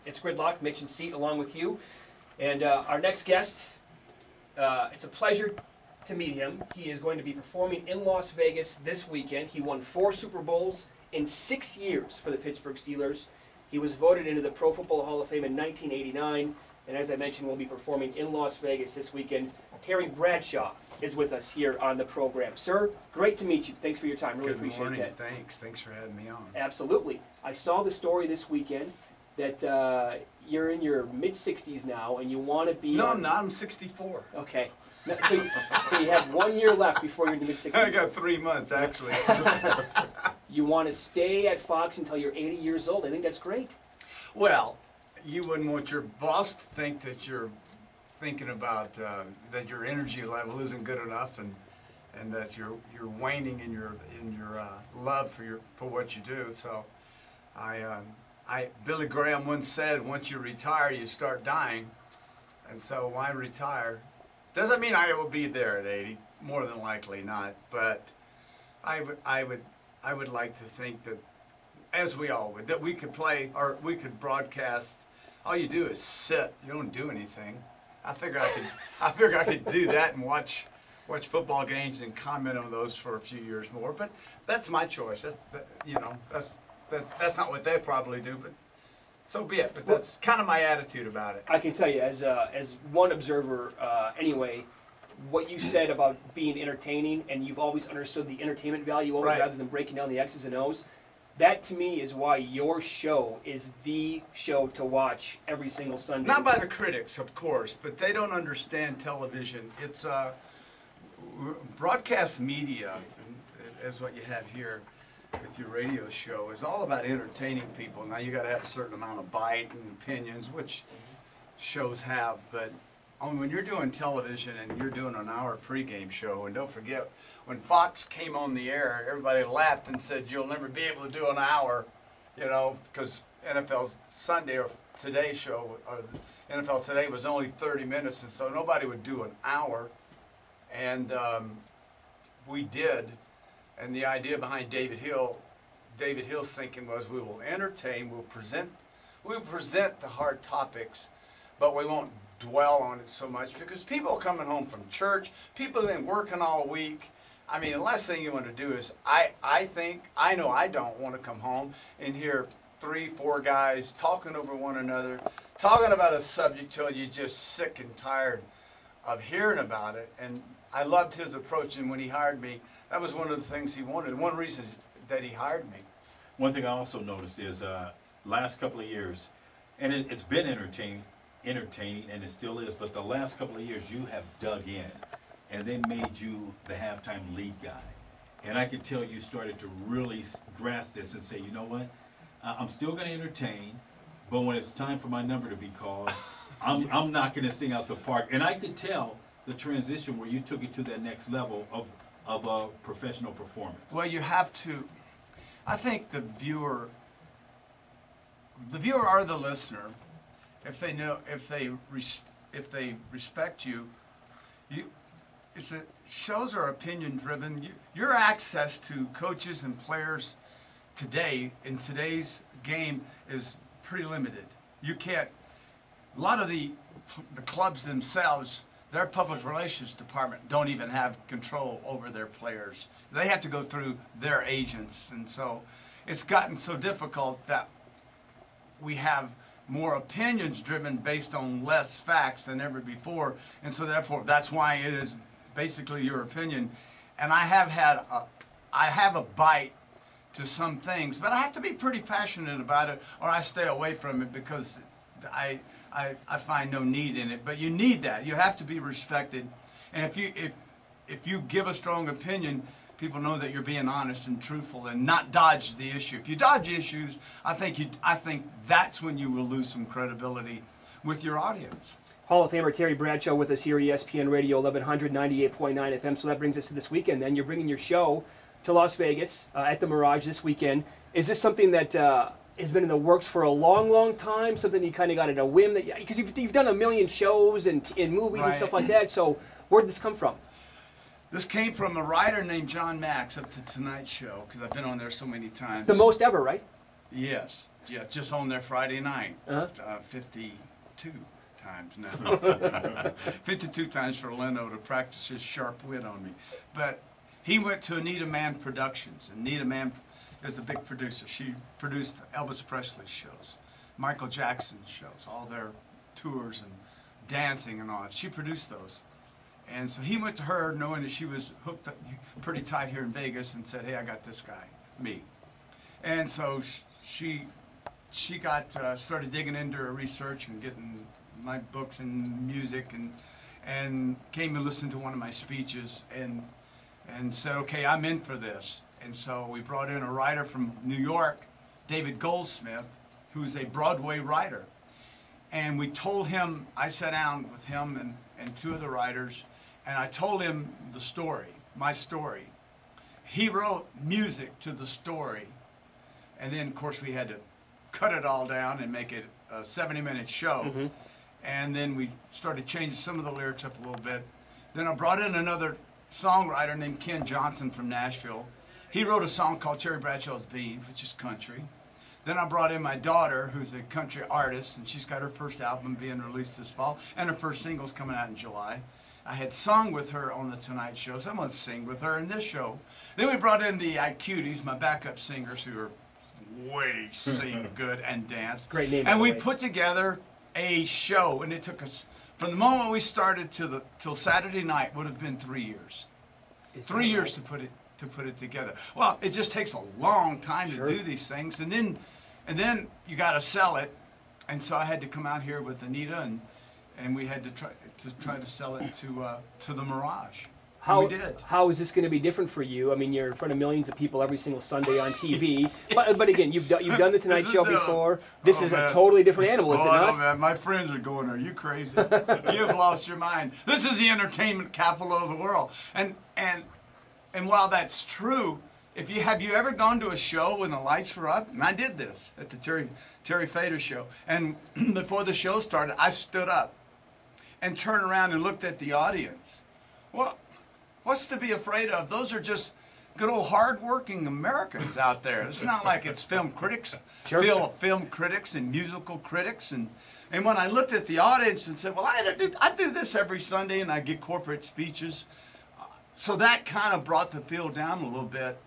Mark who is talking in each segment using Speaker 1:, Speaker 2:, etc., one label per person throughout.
Speaker 1: It's Gridlock, Mitch and Seat along with you. And our next guest, it's a pleasure to meet him. He is going to be performing in Las Vegas this weekend. He won 4 Super Bowls in 6 years for the Pittsburgh Steelers. He was voted into the Pro Football Hall of Fame in 1989. And as I mentioned, will be performing in Las Vegas this weekend. Terry Bradshaw is with us here on the program. Sir, great to meet you. Thanks for your time. Really appreciate that.
Speaker 2: Thanks. Thanks for having me on.
Speaker 1: Absolutely. I saw the story this weekend that you're in your mid-60s now and you want to be...
Speaker 2: No, I'm not. I'm 64.
Speaker 1: Okay. So you have 1 year left before you're in the mid-60s.
Speaker 2: I got 3 months, actually.
Speaker 1: You want to stay at Fox until you're 80 years old. I think that's great.
Speaker 2: Well, you wouldn't want your boss to think that you're thinking about that your energy level isn't good enough and that you're waning in your love for what you do. So Billy Graham once said, once you retire, you start dying. And so why retire? Doesn't mean I will be there at 80, more than likely not. But I would like to think that, as we all would, that we could play or we could broadcast. All you do is sit. You don't do anything. I figure I could do that and watch football games and comment on those for a few years more. But that's my choice. That's not what they probably do, but so be it. But that's kind of my attitude about it.
Speaker 1: I can tell you, as one observer, anyway, what you said about being entertaining, and you've always understood the entertainment value of it rather than breaking down the X's and O's. That, to me, is why your show is the show to watch every single Sunday.
Speaker 2: Not by the critics, of course, but they don't understand television. It's broadcast media, as what you have here with your radio show, is all about entertaining people. Now, you got to have a certain amount of bite and opinions, which shows have, but when you're doing television and you're doing an hour pregame show, and don't forget, when Fox came on the air, everybody laughed and said, you'll never be able to do an hour, you know, because NFL Sunday or Today show, or NFL Today was only 30 minutes, and so nobody would do an hour. And we did. And the idea behind David Hill's thinking was, we will entertain, we'll present the hard topics, but we won't dwell on it so much, because people are coming home from church, people have been working all week. I mean, the last thing you want to do is, I know I don't want to come home and hear 3-4 guys talking over one another, talking about a subject till you're just sick and tired of hearing about it. And I loved his approach, and when he hired me, that was one of the things he wanted. One reason that he hired me.
Speaker 3: One thing I also noticed is last couple of years, and it's been entertaining, and it still is, but the last couple of years you have dug in, and they made you the halftime lead guy. And I could tell you started to really grasp this and say, you know what, I'm still going to entertain, but when it's time for my number to be called, I'm knocking this thing out the park. And I could tell the transition where you took it to that next level of a professional performance.
Speaker 2: Well, you have to, I think the viewer or the listener, if they respect you, shows are opinion driven. Your access to coaches and players today in today's game is pretty limited. You can't. A lot of the clubs themselves, their public relations department don't even have control over their players. They have to go through their agents, and so it's gotten so difficult that we have more opinions driven based on less facts than ever before, and so therefore that's why it is basically your opinion. And I have a bite to some things, but I have to be pretty passionate about it, or I stay away from it, because I find no need in it. But you need that. You have to be respected, and if you give a strong opinion, people know that you're being honest and truthful and not dodge the issue. If you dodge issues, I think that's when you will lose some credibility with your audience.
Speaker 1: Hall of Famer Terry Bradshaw with us here, ESPN Radio 1100, 98.9 FM. So that brings us to this weekend. Then you're bringing your show to Las Vegas at the Mirage this weekend. Is this something that has been in the works for a long, long time? Something you kind of got at a whim? Because you've done a million shows and in movies and stuff like that. So where did this come from?
Speaker 2: This came from a writer named John Max of the Tonight Show, because I've been on there so many times.
Speaker 1: The most ever, right?
Speaker 2: Yes. Yeah, just on their Friday night. 52 times now. 52 times for Leno to practice his sharp wit on me. But he went to Anita Mann Productions. Anita Mann is a big producer. She produced Elvis Presley's shows, Michael Jackson's shows, all their tours and dancing and all that. She produced those. And so he went to her knowing that she was hooked up pretty tight here in Vegas and said, hey, I got this guy, me. And so she got started digging into her research and getting my books and music and came and listened to one of my speeches and said, okay, I'm in for this. And so we brought in a writer from New York, David Goldsmith, who's a Broadway writer. And we told him, I sat down with him and two of the writers, and I told him the story, my story. He wrote music to the story. And then, of course, we had to cut it all down and make it a 70-minute show. Mm-hmm. And then we started changing some of the lyrics up a little bit. Then I brought in another songwriter named Ken Johnson from Nashville. He wrote a song called Cherry Bradshaw's Beef, which is country. Then I brought in my daughter, who's a country artist, and she's got her first album being released this fall, and her first single's coming out in July. I had sung with her on The Tonight Show, so I'm going to sing with her in this show. Then we brought in the IQties, my backup singers, who are way sing good and dance.
Speaker 1: Great name.
Speaker 2: And we put together a show, and it took us, from the moment we started till Saturday night, would have been 3 years. 3 years to put it together. Well, it just takes a long time to do these things, and then you got to sell it. And so I had to come out here with Anita, and we had to try to sell it to the Mirage. We did.
Speaker 1: How is this going to be different for you? I mean, you're in front of millions of people every single Sunday on TV. but again, you've done the Tonight Show before. This is a totally different animal, is it not?
Speaker 2: Oh, man. My friends are going, are you crazy? You've lost your mind. This is the entertainment capital of the world. And while that's true, have you ever gone to a show when the lights were up? And I did this at the Terry Fader show. And before the show started, I stood up and turned around and looked at the audience. Well, what's to be afraid of? Those are just good old hard-working Americans out there. It's not like it's film critics, film critics and musical critics. And when I looked at the audience and said, well, I do this every Sunday, and I get corporate speeches. So that kind of brought the field down a little bit,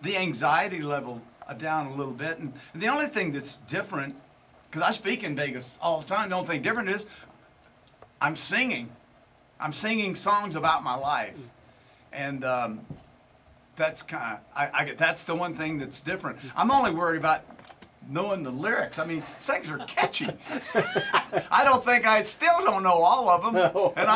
Speaker 2: the anxiety level down a little bit. And the only thing that's different, because I speak in Vegas all the time, the only thing different is I'm singing. I'm singing songs about my life. And that's kind of, that's the one thing that's different. I'm only worried about knowing the lyrics. I mean, things are catchy. I still don't know all of them. No. And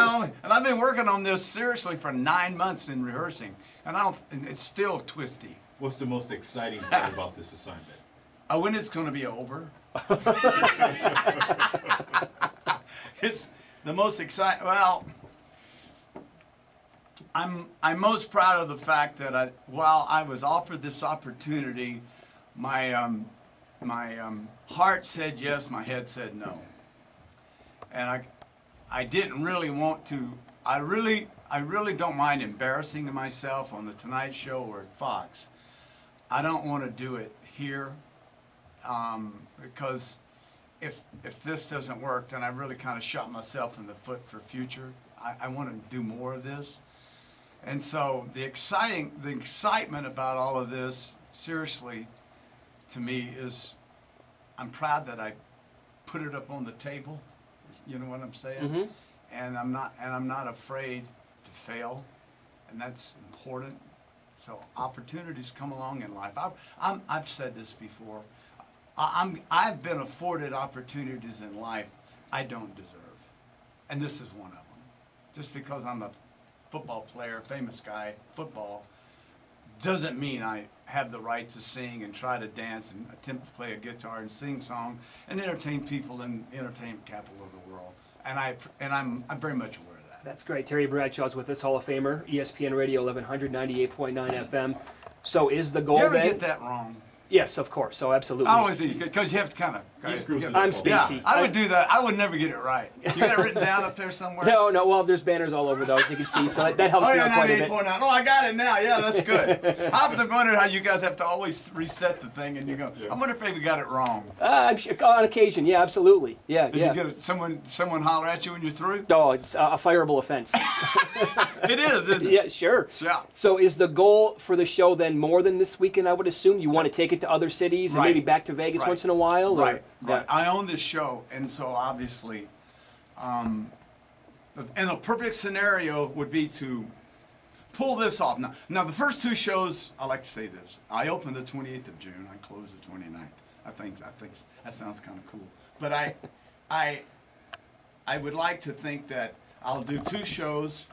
Speaker 2: I've been working on this seriously for 9 months in rehearsing, and it's still twisty.
Speaker 3: What's the most exciting part about this assignment?
Speaker 2: When it's going to be over. It's the most exciting. Well, I'm most proud of the fact that while I was offered this opportunity, my heart said yes, my head said no. And I didn't really want to. I really don't mind embarrassing myself on the Tonight Show or at Fox. I don't want to do it here because if this doesn't work, then I really kind of shot myself in the foot for future. I want to do more of this. And so the excitement about all of this, seriously, to me is, I'm proud that I put it up on the table. You know what I'm saying? Mm-hmm. And I'm not afraid to fail, and that's important. So opportunities come along in life. I've said this before. I've been afforded opportunities in life I don't deserve, and this is one of them. Just because I'm a football player, famous guy, football, doesn't mean I have the right to sing and try to dance and attempt to play a guitar and sing songs and entertain people in the entertainment capital of the world. And I'm very much aware of that.
Speaker 1: That's great. Terry Bradshaw's with us, Hall of Famer, ESPN Radio 1100, 98.9 FM. So is the goal
Speaker 2: You ever
Speaker 1: then?
Speaker 2: get that wrong?
Speaker 1: Yes, of course. So absolutely.
Speaker 2: I always because you have to kind of.
Speaker 3: He screws it up.
Speaker 1: I'm
Speaker 2: Yeah,
Speaker 1: spacey.
Speaker 2: I would do that. I would never get it right. You got it written down up there somewhere?
Speaker 1: No. Well, there's banners all over those. You can see, so that helps
Speaker 2: Oh
Speaker 1: me
Speaker 2: yeah,
Speaker 1: out quite a bit.
Speaker 2: 98.9. Oh, I got it now. Yeah, that's good. I often wonder how you guys have to always reset the thing, and you go, I wonder if they got it wrong.
Speaker 1: On occasion, yeah, absolutely. Yeah,
Speaker 2: Did you get someone holler at you when you're through?
Speaker 1: Oh, it's a fireable offense.
Speaker 2: It is, isn't it?
Speaker 1: Yeah, sure.
Speaker 2: Yeah.
Speaker 1: So is the goal for the show then more than this weekend, I would assume? You want to take it to other cities and
Speaker 2: Right.
Speaker 1: maybe back to Vegas
Speaker 2: Right.
Speaker 1: once in a while? Or?
Speaker 2: Right, right.
Speaker 1: Yeah.
Speaker 2: I own this show, and so obviously, and a perfect scenario would be to pull this off. Now the first two shows, I like to say this. I open the 28th of June. I close the 29th. I think that sounds kind of cool. But I would like to think that I'll do two shows.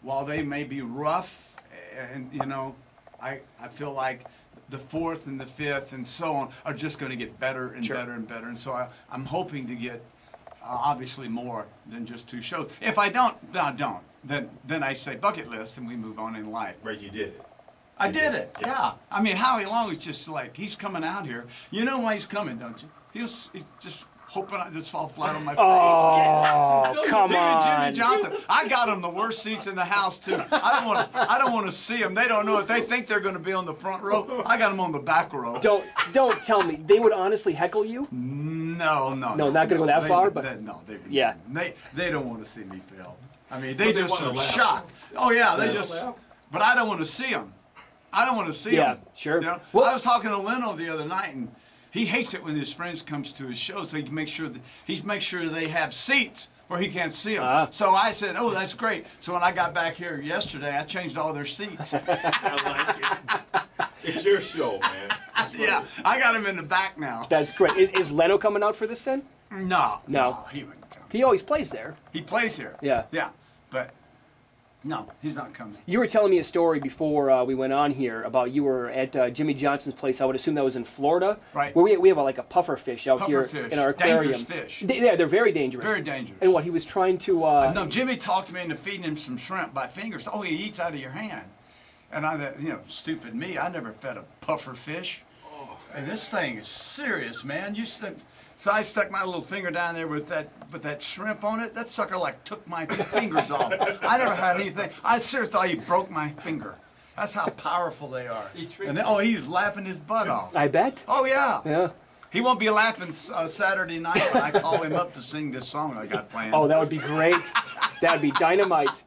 Speaker 2: While they may be rough, and I feel like the 4th and the 5th and so on are just going to get better and better and better. And so I'm hoping to get obviously more than just two shows. If I don't, then I say bucket list and we move on in life.
Speaker 3: Right, you did it.
Speaker 2: I did it, yeah. I mean, Howie Long is just like, he's coming out here. You know why he's coming, don't you? He's just hoping I just fall flat on my face.
Speaker 1: Oh, come
Speaker 2: Him and
Speaker 1: on.
Speaker 2: Jimmy Johnson. I got them the worst seats in the house too. I don't want to see them. They don't know if they think they're going to be on the front row. I got them on the back row.
Speaker 1: Don't tell me. They would honestly heckle you?
Speaker 2: No.
Speaker 1: No, not gonna go that far, but
Speaker 2: yeah, they don't want to see me fail. I mean, they
Speaker 3: But they
Speaker 2: just
Speaker 3: wanna
Speaker 2: are
Speaker 3: laugh.
Speaker 2: shocked. Oh yeah, they
Speaker 3: They
Speaker 2: just.
Speaker 3: wanna laugh.
Speaker 2: But I don't want to see them. I don't want to see them.
Speaker 1: Yeah, sure.
Speaker 2: You know?
Speaker 1: Well-
Speaker 2: I was talking to Leno the other night, and he hates it when his friends comes to his show, so he makes sure they have seats where he can't see them.
Speaker 1: Uh-huh.
Speaker 2: So I said, "Oh, that's great." So when I got back here yesterday, I changed all their seats.
Speaker 3: I like it. It's your show, man.
Speaker 2: Yeah, I got him in the back now.
Speaker 1: That's great. Is Leno coming out for this then?
Speaker 2: No, he wouldn't come.
Speaker 1: He always plays there.
Speaker 2: He plays here.
Speaker 1: Yeah.
Speaker 2: Yeah, but no, he's not coming.
Speaker 1: You were telling me a story before we went on here about you were at Jimmy Johnson's place. I would assume that was in Florida,
Speaker 2: Right.
Speaker 1: Where we have like a puffer fish out here
Speaker 2: Pufferfish.
Speaker 1: in our aquarium.
Speaker 2: Dangerous fish.
Speaker 1: They're very dangerous.
Speaker 2: Very dangerous.
Speaker 1: And what he was trying to.
Speaker 2: No, Jimmy talked me into feeding him some shrimp by fingers. Oh, he eats out of your hand. And I thought, stupid me, I never fed a puffer fish. And this thing is serious, man. So I stuck my little finger down there with that shrimp on it. That sucker like took my fingers off. I never had anything. I seriously thought he broke my finger. That's how powerful they are. And then, he was laughing his butt off.
Speaker 1: I bet.
Speaker 2: Oh yeah.
Speaker 1: Yeah.
Speaker 2: He won't be laughing Saturday night when I call him up to sing this song I got planned.
Speaker 1: Oh, that would be great. That'd be dynamite.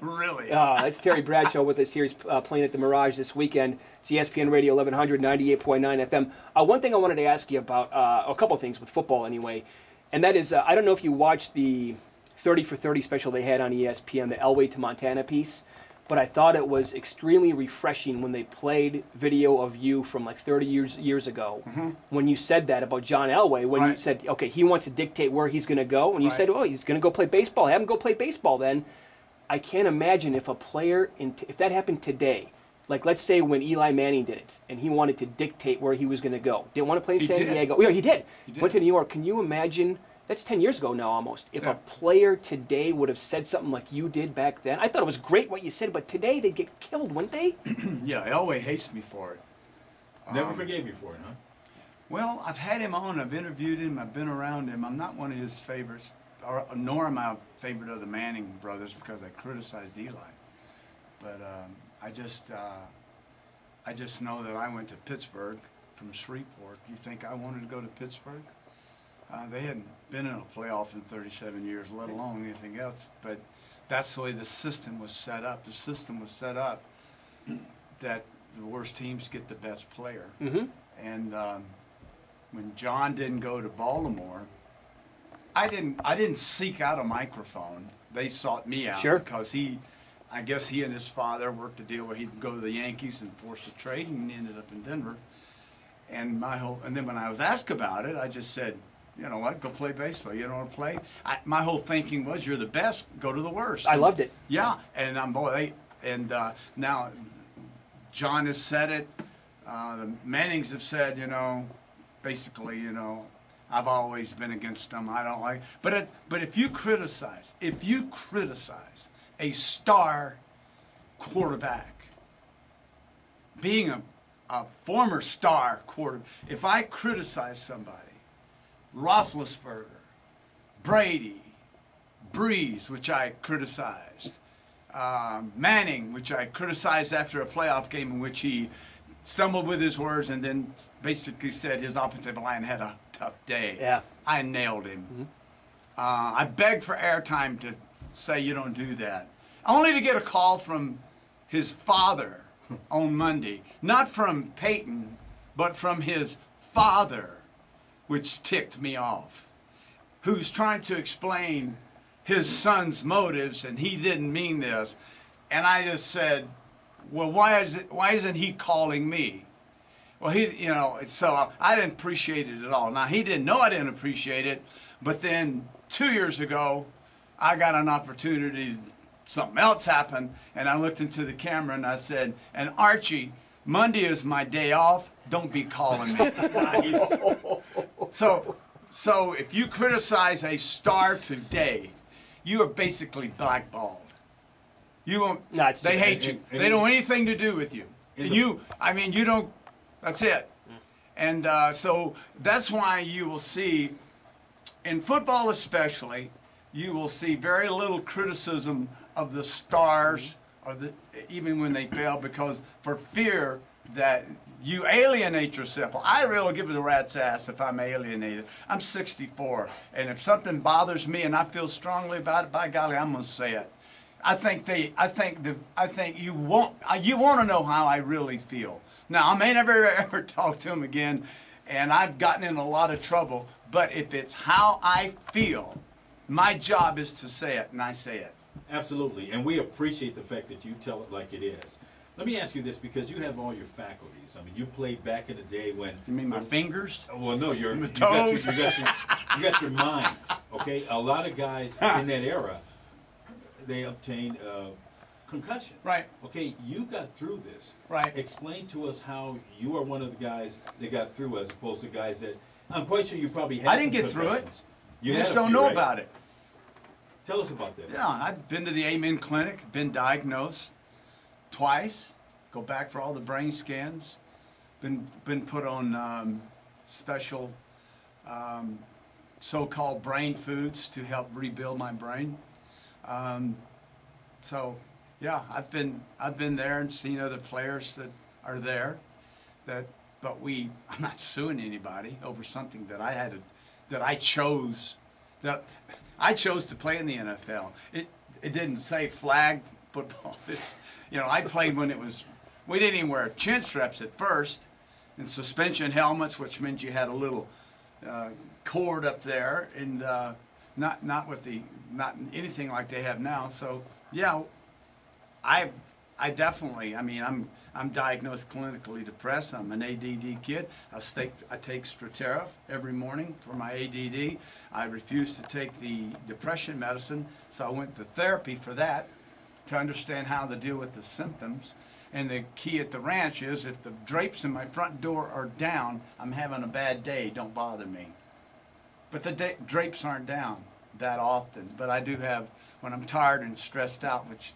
Speaker 2: Really?
Speaker 1: That's Terry Bradshaw with us here. He's playing at the Mirage this weekend. It's ESPN Radio 1100, 98.9 FM. One thing I wanted to ask you about, a couple things with football anyway, and that is, I don't know if you watched the 30 for 30 special they had on ESPN, the Elway to Montana piece, but I thought it was extremely refreshing when they played video of you from like 30 years ago, when you said that about John Elway, when you said, okay, he wants to dictate where he's going to go, and you said, oh, he's going to go play baseball. Have him go play baseball then. I can't imagine if a player, if that happened today, like let's say when Eli Manning did it, and he wanted to dictate where he was going to go. Didn't want to play in San Diego. Yeah, he did. Went to New York. Can you imagine? That's 10 years ago now almost. If a player today would have said something like you did back then, I thought it was great what you said, but today they'd get killed, wouldn't they?
Speaker 2: Yeah, Elway hates me for it.
Speaker 3: Never forgave you for it, huh?
Speaker 2: Well, I've had him on. I've interviewed him. I've been around him. I'm not one of his favorites, nor am I a favorite of the Manning brothers because I criticized Eli. But I just know that I went to Pittsburgh from Shreveport. You think I wanted to go to Pittsburgh? They hadn't been in a playoff in 37 years, let alone anything else. But that's the way the system was set up. The system was set up that the worst teams get the best player.
Speaker 1: Mm-hmm.
Speaker 2: And when John didn't go to Baltimore, I didn't seek out a microphone. They sought me out because I guess he and his father worked a deal where he'd go to the Yankees and force a trade, and he ended up in Denver. And then when I was asked about it, I just said, you know what, go play baseball. You don't want to play? My whole thinking was, you're the best, go to the worst.
Speaker 1: I loved it.
Speaker 2: Yeah, and now John has said it. The Mannings have said, basically, I've always been against them. I don't like. But if you criticize a star quarterback being a former star quarterback, if I criticize somebody, Roethlisberger, Brady, Breeze, which I criticized, Manning, which I criticized after a playoff game in which he stumbled with his words and then basically said his offensive line had a tough day.
Speaker 1: Yeah.
Speaker 2: I nailed him. I begged for airtime to say you don't do that. Only to get a call from his father on Monday. Not from Peyton, but from his father, which ticked me off. Who's trying to explain his son's motives, and he didn't mean this. And I just said, well, why isn't he calling me? Well, so I didn't appreciate it at all. Now, he didn't know I didn't appreciate it, but then 2 years ago, I got an opportunity, something else happened, and I looked into the camera and I said, and Archie, Monday is my day off, don't be calling me. So if you criticize a star today, you are basically blackballed. You won't.
Speaker 1: No,
Speaker 2: they hate you. They don't want anything to do with you. And you don't. That's it. And so that's why you will see, in football especially, you will see very little criticism of the stars, or even when they fail, because for fear that you alienate yourself. Well, I really give it a rat's ass if I'm alienated. I'm 64, and if something bothers me and I feel strongly about it, by golly, I'm gonna say it. I think you want to know how I really feel. Now, I may never ever talk to him again, and I've gotten in a lot of trouble. But if it's how I feel, my job is to say it, and I say it.
Speaker 3: Absolutely, and we appreciate the fact that you tell it like it is. Let me ask you this, because you have all your faculties. I mean, you played back in the day when...
Speaker 2: You mean my fingers?
Speaker 3: Well, no, you
Speaker 2: toes?
Speaker 3: got your mind, okay? A lot of guys in that era, they obtained concussions.
Speaker 2: Right.
Speaker 3: Okay, you got through this.
Speaker 2: Right.
Speaker 3: Explain to us how you are one of the guys that got through, as opposed to guys that... I'm quite sure you probably had
Speaker 2: I didn't get through it. You just don't know about it.
Speaker 3: Tell us about that.
Speaker 2: Yeah, I've been to the Amen Clinic, been diagnosed twice, go back for all the brain scans, been put on special so-called brain foods to help rebuild my brain. So yeah, I've been there and seen other players that are there, but I'm not suing anybody over something that I chose to play in the NFL. It didn't say flag football. I played when we didn't even wear chin straps at first, and suspension helmets, which meant you had a little cord up there, and not anything like they have now. So yeah, I definitely. I mean, I'm diagnosed clinically depressed. I'm an ADD kid. I take Straterif every morning for my ADD. I refuse to take the depression medicine, so I went to therapy for that, to understand how to deal with the symptoms. And the key at the ranch is, if the drapes in my front door are down, I'm having a bad day, don't bother me. But the drapes aren't down that often. But I do have, when I'm tired and stressed out, which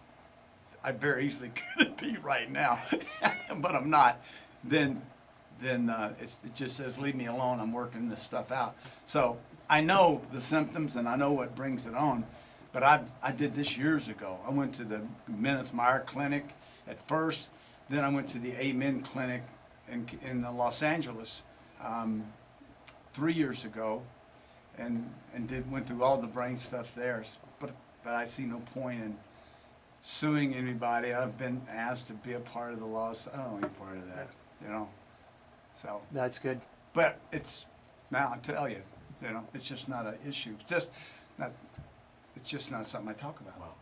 Speaker 2: I very easily could be right now, but I'm not, then it just says, leave me alone, I'm working this stuff out. So I know the symptoms and I know what brings it on. But I did this years ago. I went to the Meyer Clinic at first, then I went to the Amen Clinic in Los Angeles 3 years ago, and went through all the brain stuff there. But I see no point in suing anybody. I've been asked to be a part of the lawsuit. I don't want to be part of that, So
Speaker 1: That's good.
Speaker 2: But now I tell you, it's just not an issue. It's just not something I talk about.
Speaker 3: Wow.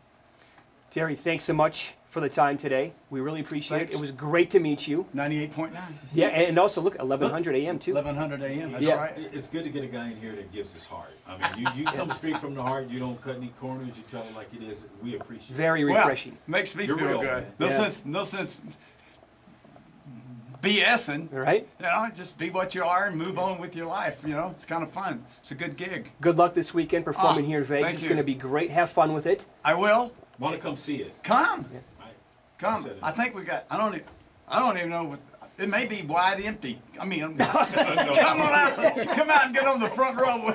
Speaker 1: Terry, thanks so much for the time today. We really appreciate it. It was great to meet you.
Speaker 2: 98.9.
Speaker 1: Yeah, and also, look, 1100 a.m. too.
Speaker 2: 1100 a.m., that's
Speaker 1: Yeah.
Speaker 2: right.
Speaker 3: It's good to get a guy in here that gives his heart. I mean, you come straight from the heart. You don't cut any corners. You tell it like it is. We appreciate it.
Speaker 1: Very refreshing.
Speaker 2: Well, makes me
Speaker 3: You're
Speaker 2: feel
Speaker 3: real,
Speaker 2: good.
Speaker 3: man.
Speaker 2: No
Speaker 1: Yeah.
Speaker 2: sense BSing.
Speaker 1: Right?
Speaker 2: Just be what you are and move on with your life. It's kind of fun. It's a good gig.
Speaker 1: Good luck this weekend performing here in Vegas.
Speaker 2: Thank
Speaker 1: It's
Speaker 2: you.
Speaker 1: going to be great. Have fun with it.
Speaker 2: I will.
Speaker 3: Want to come see it?
Speaker 2: Come.
Speaker 3: I
Speaker 2: Come.
Speaker 3: said it.
Speaker 2: I think we got. I don't even know what. It may be wide empty. I mean, come on out, come out and get on the front row.